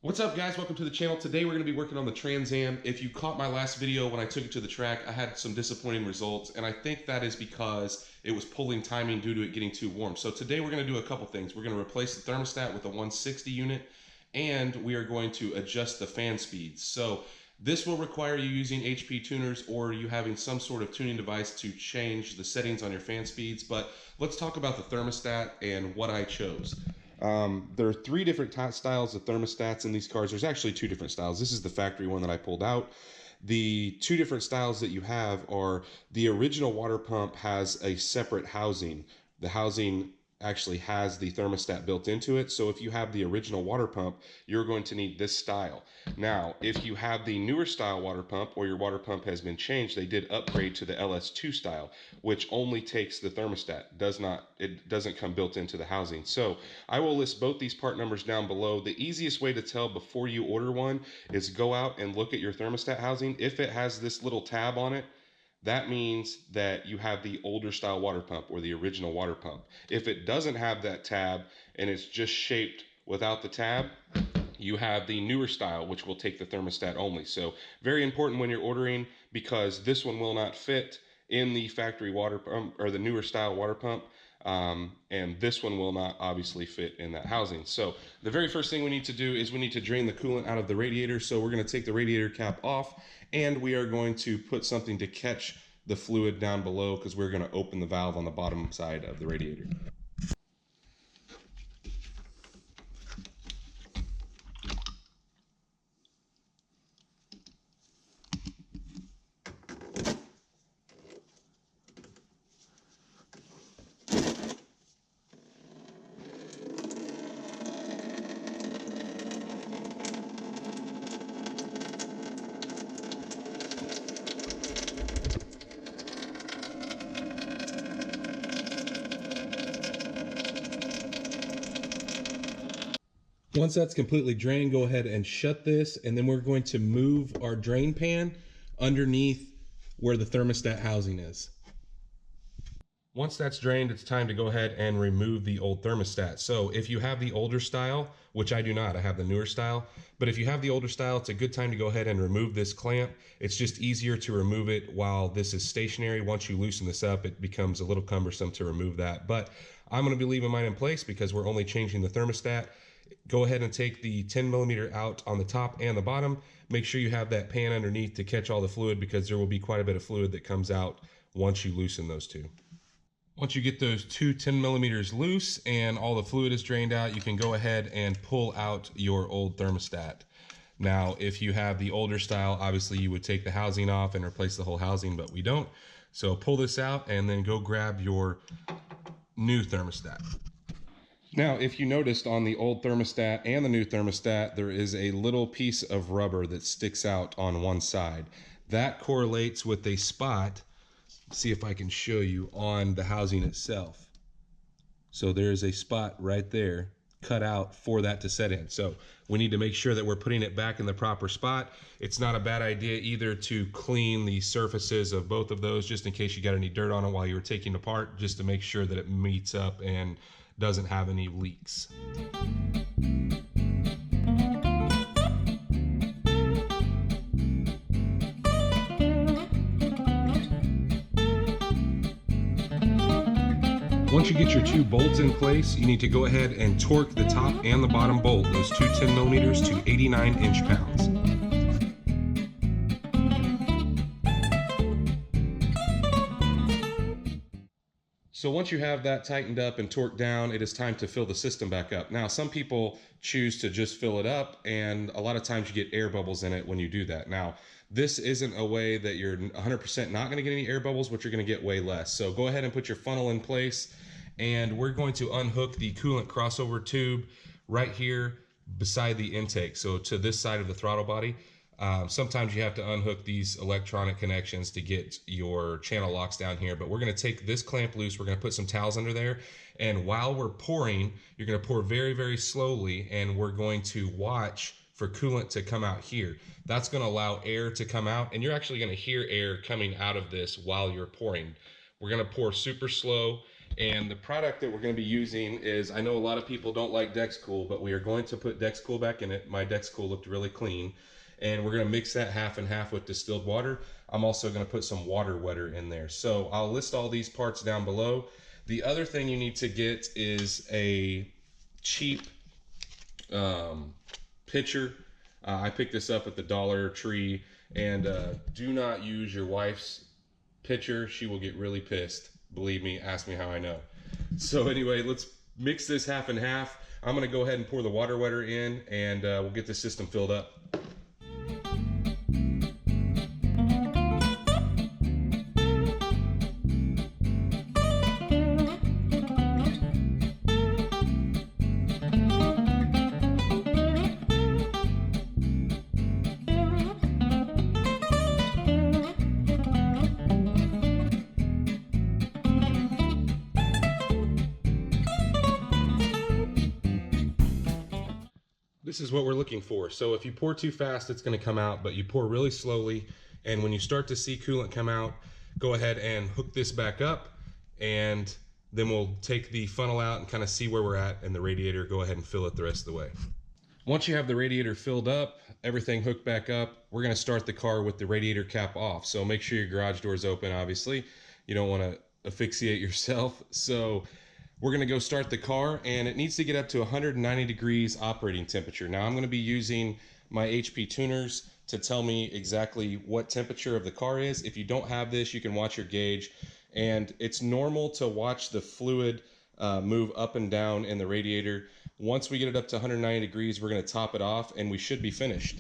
What's up, guys? Welcome to the channel. Today we're going to be working on the Trans Am. If you caught my last video when I took it to the track, I had some disappointing results, and I think that is because it was pulling timing due to it getting too warm. So today we're going to do a couple things. We're going to replace the thermostat with a 160 unit, and we are going to adjust the fan speeds. So this will require you using HP tuners or you having some sort of tuning device to change the settings on your fan speeds. But let's talk about the thermostat and what I chose. There are three different styles of thermostats in these cars. There's actually two different styles. This is the factory one that I pulled out. The two different styles that you have are the original water pump has a separate housing. The housing actually has the thermostat built into it. So if you have the original water pump, you're going to need this style. Now, if you have the newer style water pump or your water pump has been changed, they did upgrade to the LS2 style, which only takes the thermostat. It doesn't come built into the housing. So I will list both these part numbers down below. The easiest way to tell before you order one is go out and look at your thermostat housing. If it has this little tab on it, that means that you have the older style water pump or the original water pump. If it doesn't have that tab and it's just shaped without the tab, you have the newer style, which will take the thermostat only. So very important when you're ordering, because this one will not fit in the factory water pump or the newer style water pump. And this one will not obviously fit in that housing. So the very first thing we need to do is we need to drain the coolant out of the radiator. So we're going to take the radiator cap off, and we are going to put something to catch the fluid down below, because we're going to open the valve on the bottom side of the radiator. Once that's completely drained, go ahead and shut this, and then we're going to move our drain pan underneath where the thermostat housing is. Once that's drained, it's time to go ahead and remove the old thermostat. So if you have the older style, which I do not, I have the newer style, but if you have the older style, it's a good time to go ahead and remove this clamp. It's just easier to remove it while this is stationary. Once you loosen this up, it becomes a little cumbersome to remove that. But I'm going to be leaving mine in place because we're only changing the thermostat. Go ahead and take the 10 millimeter out on the top and the bottom. Make sure you have that pan underneath to catch all the fluid, because there will be quite a bit of fluid that comes out once you loosen those two. Once you get those two 10 millimeters loose and all the fluid is drained out, you can go ahead and pull out your old thermostat. Now, if you have the older style, obviously you would take the housing off and replace the whole housing, but we don't. So pull this out and then go grab your new thermostat. Now, if you noticed on the old thermostat and the new thermostat, there is a little piece of rubber that sticks out on one side. That correlates with a spot, see if I can show you, on the housing itself. So there's a spot right there cut out for that to set in. So we need to make sure that we're putting it back in the proper spot. It's not a bad idea either to clean the surfaces of both of those, just in case you got any dirt on it while you were taking it apart, just to make sure that it meets up and doesn't have any leaks. Once you get your two bolts in place, you need to go ahead and torque the top and the bottom bolt, those two 10 millimeters, to 89 inch-pounds. So once you have that tightened up and torqued down, it is time to fill the system back up. Now, some people choose to just fill it up, and a lot of times you get air bubbles in it when you do that. Now, this isn't a way that you're 100% not going to get any air bubbles, but you're going to get way less. So go ahead and put your funnel in place, and we're going to unhook the coolant crossover tube right here beside the intake, so to this side of the throttle body. Sometimes you have to unhook these electronic connections to get your channel locks down here, but we're going to take this clamp loose. We're going to put some towels under there, and while we're pouring, you're going to pour very, very slowly, and we're going to watch for coolant to come out here. That's going to allow air to come out, and you're actually going to hear air coming out of this while you're pouring. We're going to pour super slow, And the product that we're going to be using is, I know a lot of people don't like Dexcool, but we are going to put Dexcool back in it. My Dexcool looked really clean. And we're going to mix that half and half with distilled water. I'm also going to put some water wetter in there. So I'll list all these parts down below. The other thing you need to get is a cheap pitcher. I picked this up at the Dollar Tree. And do not use your wife's pitcher. She will get really pissed. Believe me, ask me how I know. So anyway, let's mix this half and half. I'm going to go ahead and pour the water wetter in, and we'll get this system filled up. This is what we're looking for. So if you pour too fast, it's going to come out, but you pour really slowly. And when you start to see coolant come out, go ahead and hook this back up, and then we'll take the funnel out and kind of see where we're at in the radiator. Go ahead and fill it the rest of the way. Once you have the radiator filled up, everything hooked back up, we're going to start the car with the radiator cap off. So make sure your garage door is open, obviously. You don't want to asphyxiate yourself. So we're going to go start the car, and it needs to get up to 190 degrees operating temperature. Now I'm going to be using my HP tuners to tell me exactly what temperature of the car is. If you don't have this, you can watch your gauge, and it's normal to watch the fluid move up and down in the radiator. Once we get it up to 190 degrees, we're going to top it off, and we should be finished.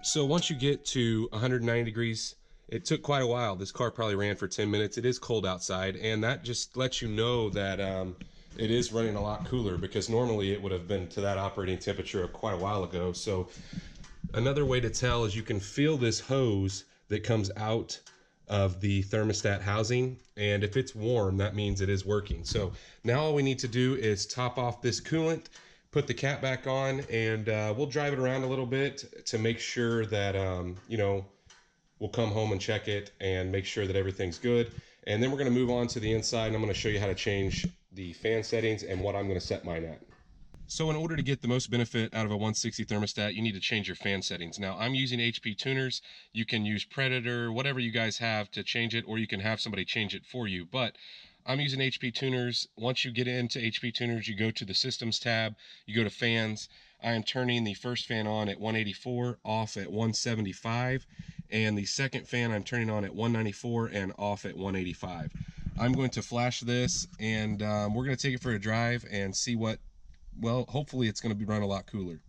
So once you get to 190 degrees, it took quite a while. This car probably ran for 10 minutes. It is cold outside, and that just lets you know that it is running a lot cooler, because normally it would have been to that operating temperature quite a while ago. So another way to tell is you can feel this hose that comes out of the thermostat housing, and if it's warm, that means it is working. So now all we need to do is top off this coolant, put the cap back on, and we'll drive it around a little bit to make sure that you know, we'll come home and check it and make sure that everything's good. And then we're going to move on to the inside, and I'm going to show you how to change the fan settings and what I'm going to set mine at. So in order to get the most benefit out of a 160 thermostat, you need to change your fan settings. Now I'm using HP tuners. You can use Predator, whatever you guys have to change it, or you can have somebody change it for you. But I'm using HP tuners. Once you get into HP tuners, you go to the systems tab, you go to fans. I am turning the first fan on at 184, off at 175, and the second fan I'm turning on at 194 and off at 185. I'm going to flash this, and we're going to take it for a drive and see what, well, hopefully it's going to be run a lot cooler.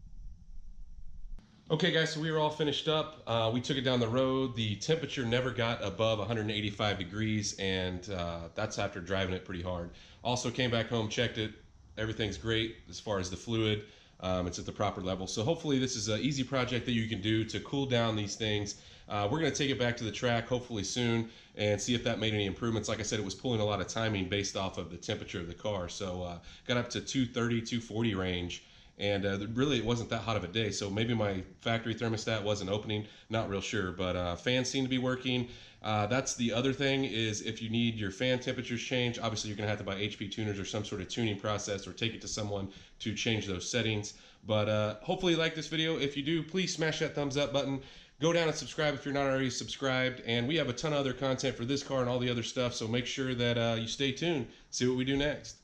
Okay guys, so we were all finished up. We took it down the road. The temperature never got above 185 degrees, and that's after driving it pretty hard. Also came back home, checked it. Everything's great as far as the fluid. it's at the proper level. So hopefully this is an easy project that you can do to cool down these things. We're going to take it back to the track hopefully soon and see if that made any improvements. Like I said, it was pulling a lot of timing based off of the temperature of the car. So got up to 230, 240 range. And really it wasn't that hot of a day, so maybe my factory thermostat wasn't opening, not real sure, but fans seem to be working. That's the other thing, is if you need your fan temperatures changed, obviously you're going to have to buy HP tuners or some sort of tuning process, or take it to someone to change those settings. But hopefully you like this video. If you do, please smash that thumbs up button. Go down and subscribe if you're not already subscribed. And we have a ton of other content for this car and all the other stuff, so make sure that you stay tuned, see what we do next.